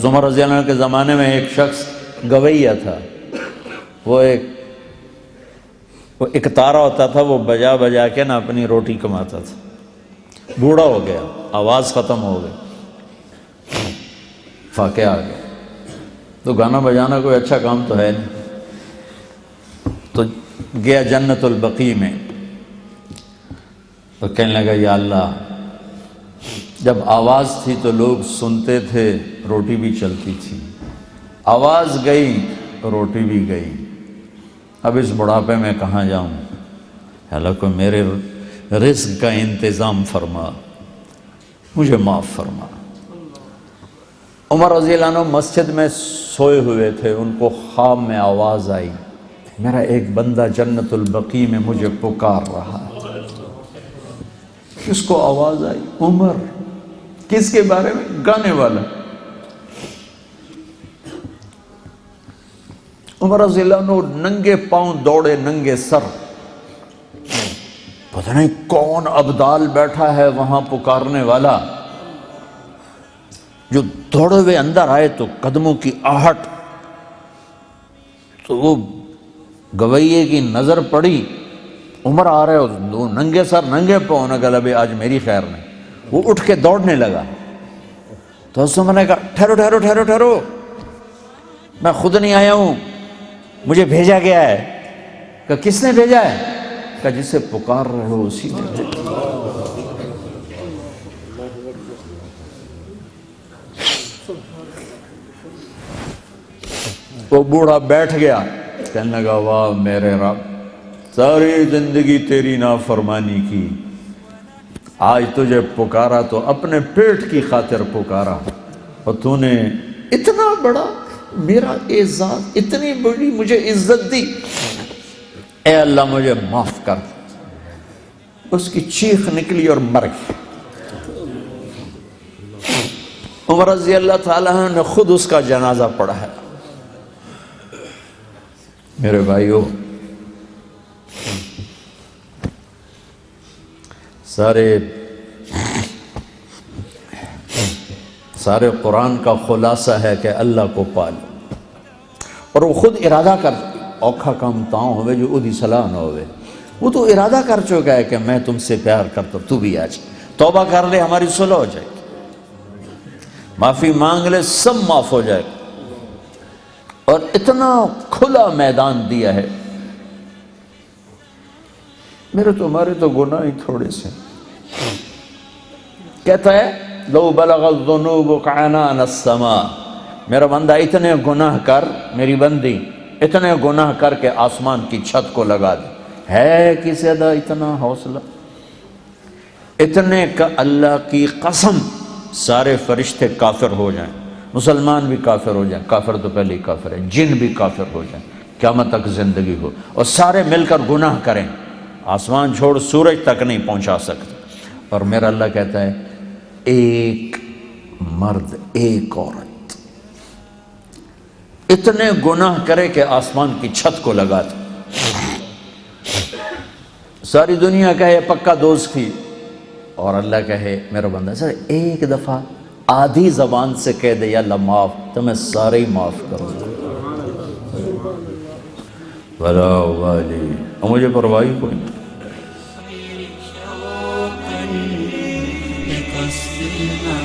عمر رضی اللہ عنہ کے زمانے میں ایک شخص گویہ تھا. وہ ایک تارا ہوتا تھا، وہ بجا بجا کے نا اپنی روٹی کماتا تھا. بوڑھا ہو گیا، آواز ختم ہو گئی، فاقہ آ گیا. تو گانا بجانا کوئی اچھا کام تو ہے نہیں. تو گیا جنت البقیع میں. تو کہنے لگا یا اللہ، جب آواز تھی تو لوگ سنتے تھے، روٹی بھی چلتی تھی. آواز گئی، روٹی بھی گئی. اب اس بڑھاپے میں کہاں جاؤں؟ اللہ کو میرے رزق کا انتظام فرما، مجھے معاف فرما. عمر رضی اللہ عنہ مسجد میں سوئے ہوئے تھے. ان کو خواب میں آواز آئی، میرا ایک بندہ جنت البقیع میں مجھے پکار رہا ہے. کس کو آواز آئی؟ عمر. کس کے بارے میں؟ گانے والا. عمر رضی اللہ عنہ ننگے پاؤں دوڑے، ننگے سر. پتہ نہیں کون ابدال بیٹھا ہے وہاں پکارنے والا. جو دوڑے ہوئے اندر آئے تو قدموں کی آہٹ، تو وہ گویے کی نظر پڑی. عمر آ رہے ہو ننگے سر ننگے پاؤں. نے کہا ابھی آج میری خیر نہیں. وہ اٹھ کے دوڑنے لگا. تو اس نے کہا ٹھہرو ٹھہرو ٹھہرو ٹھہرو، میں خود نہیں آیا ہوں، مجھے بھیجا گیا ہے. کہ کس نے بھیجا ہے؟ کہ جسے پکار رہے ہو اسی نے بھیجا. وہ بوڑھا بیٹھ گیا، کہنے لگا واہ میرے رب، ساری زندگی تیری نافرمانی کی، آج تجھے پکارا تو اپنے پیٹ کی خاطر پکارا، اور تو نے اتنا بڑا میرا اعزاز، اتنی بڑی مجھے عزت دی. اے اللہ مجھے معاف کر. اس کی چیخ نکلی اور مر گئی. عمر رضی اللہ تعالیٰ عنہ نے خود اس کا جنازہ پڑھا ہے. میرے بھائیو، سارے قرآن کا خلاصہ ہے کہ اللہ کو پالو. اور وہ خود ارادہ کر، اوکھا کام تاؤں ہوئے جو ادھی صلاح نہ ہوئے. وہ تو ارادہ کر چکا ہے کہ میں تم سے پیار کرتا ہوں، تو بھی آ جائے، توبہ کر لے، ہماری صلح ہو جائے، معافی مانگ لے، سب معاف ہو جائے. اور اتنا کھلا میدان دیا ہے. تمہارے تو گناہ ہی تھوڑے سے. کہتا ہے لو بلغ الذنوب عنان السماء، میرا بندہ اتنے گناہ کر، میری بندی اتنے گناہ کر کے آسمان کی چھت کو لگا دے. ہے کسی ادا اتنا حوصلہ؟ اتنے کا اللہ کی قسم سارے فرشتے کافر ہو جائیں، مسلمان بھی کافر ہو جائیں، کافر تو پہلے ہی کافر ہے، جن بھی کافر ہو جائیں، قیامت تک زندگی ہو، اور سارے مل کر گناہ کریں، آسمان چھوڑ سورج تک نہیں پہنچا سکتے. اور میرا اللہ کہتا ہے ایک مرد ایک عورت اتنے گناہ کرے کہ آسمان کی چھت کو لگا دے. ساری دنیا کہے پکا دوست تھی، اور اللہ کہے میرا بندہ سر ایک دفعہ آدھی زبان سے کہہ دے یا اللہ معاف، تو میں سارے ہی معاف کروں گا. ولا والی، اور مجھے پرواہی کوئی نہیں. شوقا لقصد